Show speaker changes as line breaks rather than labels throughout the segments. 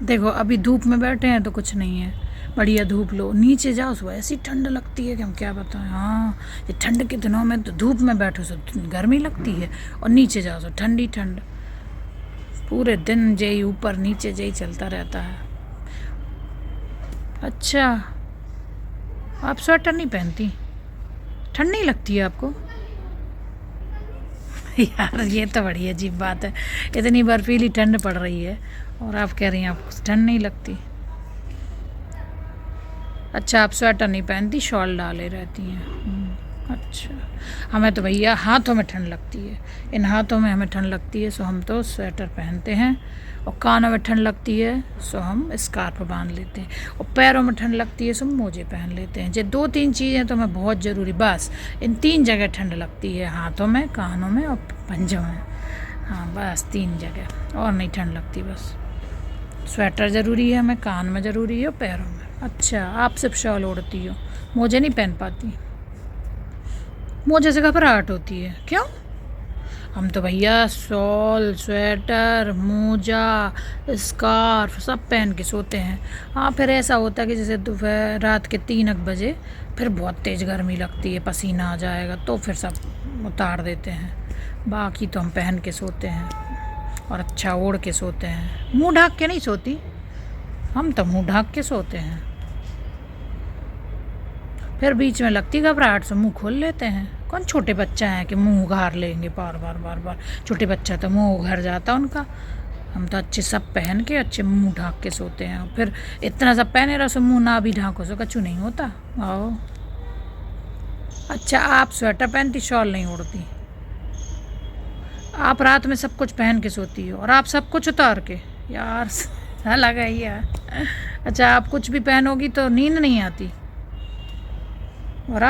देखो अभी धूप में बैठे हैं तो कुछ नहीं है, बढ़िया धूप लो, नीचे जाओ सो ऐसी ठंड लगती है कि हम क्या बताएं। हाँ, ये ठंड के दिनों में तो धूप में बैठो सो गर्मी लगती है, और नीचे जाओ सो ठंडी ठंड, पूरे दिन जय ऊपर नीचे जय चलता रहता है। अच्छा, आप स्वेटर नहीं पहनती, ठंड नहीं लगती है आपको? यार ये तो बड़ी अजीब बात है, इतनी बर्फीली ठंड पड़ रही है और आप कह रही हैं आपको ठंड नहीं लगती। अच्छा, आप स्वेटर नहीं पहनती, शॉल डाले रहती हैं। अच्छा, हमें तो भैया हाथों में ठंड लगती है, इन हाथों में हमें ठंड लगती है, सो हम तो स्वेटर पहनते हैं। और कानों में ठंड लगती है सो हम स्कार्फ बांध लेते हैं, और पैरों में ठंड लगती है सो मोजे पहन लेते हैं। ये 2-3 चीज़ें तो हमें बहुत ज़रूरी, बस इन 3 जगह ठंड लगती है, हाथों में, कानों में और पंजों में। हाँ बस 3 जगह, और नहीं ठंड लगती। बस स्वेटर ज़रूरी है हमें, कान में ज़रूरी है और पैरों में। अच्छा, आप सिर्फ शॉल ओढ़ती हो, मोजे नहीं पहन पाती? मोजे से घबराहट होती है क्यों? हम तो भैया शॉल, स्वेटर, मोजा, स्कार्फ सब पहन के सोते हैं। हाँ, फिर ऐसा होता है कि जैसे दोपहर रात के 3 बजे फिर बहुत तेज़ गर्मी लगती है, पसीना आ जाएगा, तो फिर सब उतार देते हैं, बाकी तो हम पहन के सोते हैं और अच्छा ओढ़ के सोते हैं। मुंह ढक के नहीं सोती, हम तो मुंह ढक के सोते हैं, फिर बीच में लगती घबराहट से मुंह खोल लेते हैं। कौन छोटे बच्चा है कि मुंह उघार लेंगे बार बार बार बार, छोटे बच्चा तो मुंह उघार जाता उनका। हम तो अच्छे सब पहन के अच्छे मुंह ढाक के सोते हैं, फिर इतना सब पहने रहो सो मुंह ना भी ढाको सो कछु नहीं होता। आओ। अच्छा, आप स्वेटर पहनती, शॉल नहीं ओढ़ती, आप रात में सब कुछ पहन के सोती हो और आप सब कुछ उतार के, यार अलग है यार। अच्छा, आप कुछ भी पहनोगी तो नींद नहीं आती, और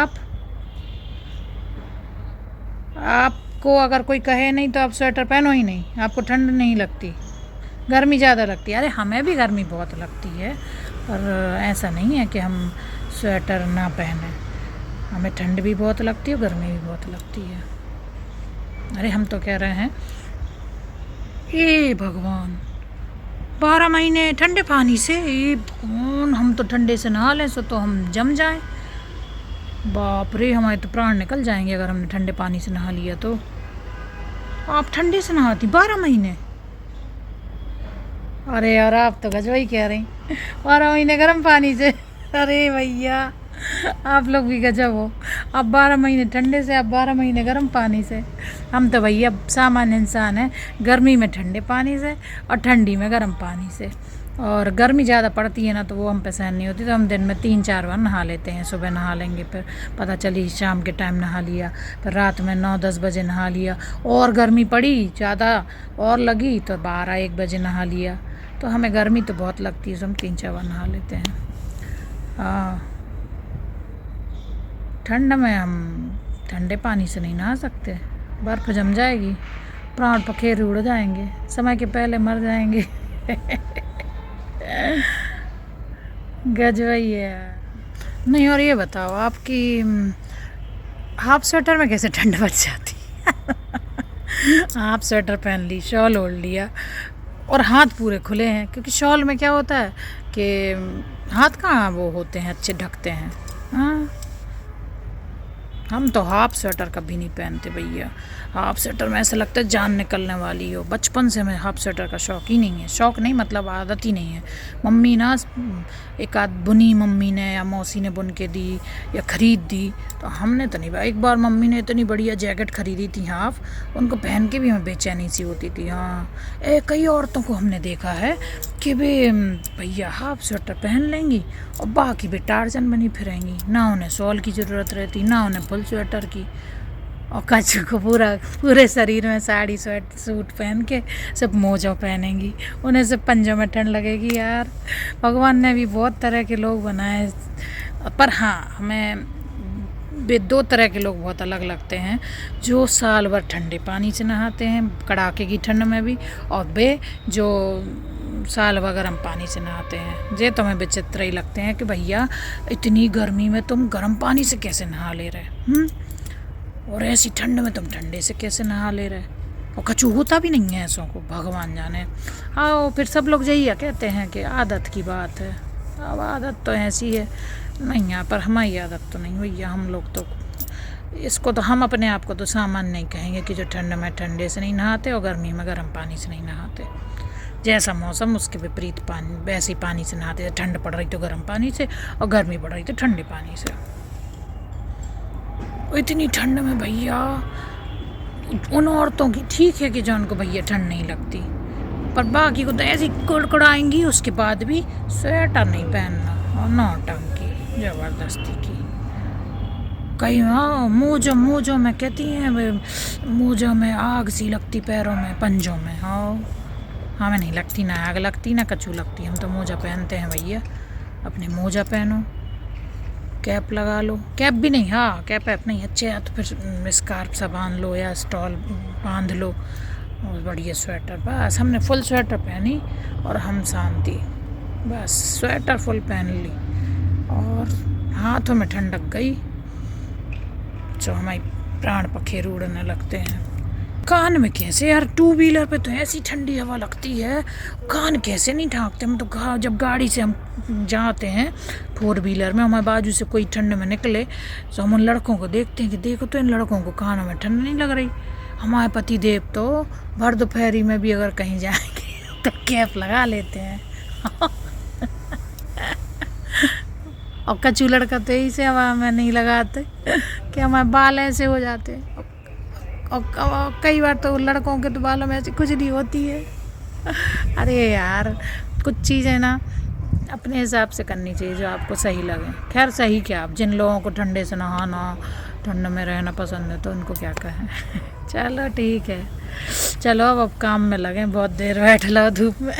आपको अगर कोई कहे नहीं तो आप स्वेटर पहनो ही नहीं, आपको ठंड नहीं लगती, गर्मी ज़्यादा लगती है? अरे हमें भी गर्मी बहुत लगती है, और ऐसा नहीं है कि हम स्वेटर ना पहने, हमें ठंड भी बहुत लगती है, गर्मी भी बहुत लगती है। अरे हम तो कह रहे हैं, ए भगवान, 12 महीने ठंडे पानी से, ए भगवान, हम तो ठंडे से नहा लें सो तो हम जम जाएं। बाप रे, हमारे तो प्राण निकल जाएंगे अगर हमने ठंडे पानी से नहा लिया तो। आप ठंडे से नहाती 12 महीने? अरे यार, आप तो गजब ही कह रही, 12 महीने गर्म पानी से। अरे भैया, आप लोग भी गजब हो, आप 12 महीने ठंडे से, आप 12 महीने गर्म पानी से। हम तो भैया सामान्य इंसान हैं, गर्मी में ठंडे पानी से और ठंडी में गर्म पानी से। और गर्मी ज़्यादा पड़ती है ना तो वो हम पे सहन नहीं होती, तो हम दिन में 3-4 बार नहा लेते हैं। सुबह नहा लेंगे, फिर पता चली शाम के टाइम नहा लिया, फिर रात में 9-10 बजे नहा लिया, और गर्मी पड़ी ज़्यादा और लगी तो 12-1 बजे नहा लिया। तो हमें गर्मी तो बहुत लगती है, तो हम 3-4 बार नहा लेते हैं। हाँ, ठंड में हम ठंडे पानी से नहीं नहा सकते, बर्फ़ जम जाएगी, प्राण पखेरु उड़ जाएंगे, समय के पहले मर जाएंगे। गजब है। नहीं, और ये बताओ, आपकी हाफ स्वेटर में कैसे ठंड बच जाती? हाफ स्वेटर पहन ली, शॉल ओढ़ लिया, और हाथ पूरे खुले हैं, क्योंकि शॉल में क्या होता है कि हाथ कहाँ वो होते हैं, अच्छे ढकते हैं। हाँ, हम तो हाफ स्वेटर कभी नहीं पहनते भैया, हाफ स्वेटर में ऐसा लगता है जान निकलने वाली हो। बचपन से हमें हाफ स्वेटर का शौक़ ही नहीं है, शौक़ नहीं मतलब आदत ही नहीं है। मम्मी ना एक आध बुनी, मम्मी ने या मौसी ने बुन के दी या ख़रीद दी, तो हमने तो नहीं। एक बार मम्मी ने इतनी बढ़िया जैकेट ख़रीदी थी हाफ, उनको पहन के भी हमें बेचैनी सी होती थी। हाँ, कई औरतों को हमने देखा है कि वे भैया हाफ स्वेटर पहन लेंगी और बाकी भी टार्जन बनी फिरेंगी, ना उन्हें शॉल की ज़रूरत रहती, ना उन्हें फुल स्वेटर की, और कच्चू को पूरे शरीर में साड़ी सूट पहन के सब मोजा पहनेंगी, उन्हें सब पंजों में ठंड लगेगी। यार, भगवान ने भी बहुत तरह के लोग बनाए, पर हाँ, हमें वे 2 तरह के लोग बहुत अलग लगते हैं, जो साल भर ठंडे पानी से नहाते हैं कड़ाके की ठंड में भी, और वे जो साल भर गर्म पानी से नहाते हैं। ये तो हमें विचित्र ही लगते हैं कि भैया इतनी गर्मी में तुम गर्म पानी से कैसे नहा ले रहे, और ऐसी ठंड में तुम ठंडे से कैसे नहा ले रहे। और कछु होता भी नहीं है ऐसों को, भगवान जाने। हाँ, फिर सब लोग यही कहते हैं कि आदत की बात है। अब आदत तो ऐसी है नहीं, यहाँ पर हमारी आदत तो नहीं हुई है। हम लोग तो इसको तो हम अपने आप को तो सामान्य नहीं कहेंगे कि जो ठंड में ठंडे से नहीं नहाते और गर्मी में गर्म पानी से नहीं नहाते। जैसा मौसम उसके विपरीत पानी वैसे ही पानी से नहाते। ठंड पड़ रही तो गर्म पानी से और गर्मी पड़ रही तो ठंडे पानी से। इतनी ठंड में भैया उन औरतों की ठीक है कि जो उनको भैया ठंड नहीं लगती, पर बाकी को तो ऐसी कुड़कुड़ाएंगी उसके बाद भी स्वेटर नहीं पहनना और नौटंकी ज़बरदस्ती की। कई हाँ मोजों में कहती हैं, मोजों में आग सी लगती, पैरों में पंजों में। हाँ हमें नहीं लगती, ना आग लगती ना कछू लगती। हम तो मोजा पहनते हैं भैया। अपने मोजा पहनो, कैप लगा लो। कैप भी नहीं, हाँ कैप ऐप नहीं अच्छे है तो फिर स्कार्फ सा बांध लो या स्टॉल बांध लो और बढ़िया स्वेटर। बस हमने फुल स्वेटर पहनी और हम शांति, बस स्वेटर फुल पहन ली और हाथों में ठंडक गई, जो हमारे प्राण पखेरु उड़ने लगते हैं। कान में कैसे यार, टू व्हीलर पे तो ऐसी ठंडी हवा लगती है, कान कैसे नहीं ढांकते हम तो। जब गाड़ी से हम जाते हैं फोर व्हीलर में, हमारे बाजू से कोई ठंड में निकले तो हम उन लड़कों को देखते हैं कि देखो तो इन लड़कों को कानों में ठंड नहीं लग रही। हमारे पति देव तो भर दोपहरी में भी अगर कहीं जाएंगे तो कैप लगा लेते हैं और कचू लड़का तो यही से हवा में नहीं लगाते कि हमारे बाल ऐसे हो जाते। और कई बार तो लड़कों के तो बालों में ऐसी खुजली होती है। अरे यार कुछ चीज़ें ना अपने हिसाब से करनी चाहिए जो आपको सही लगे। खैर सही क्या, आप जिन लोगों को ठंडे से नहाना ठंड में रहना पसंद है तो उनको क्या कहें चलो ठीक है, चलो अब काम में लगे, बहुत देर बैठ लो धूप में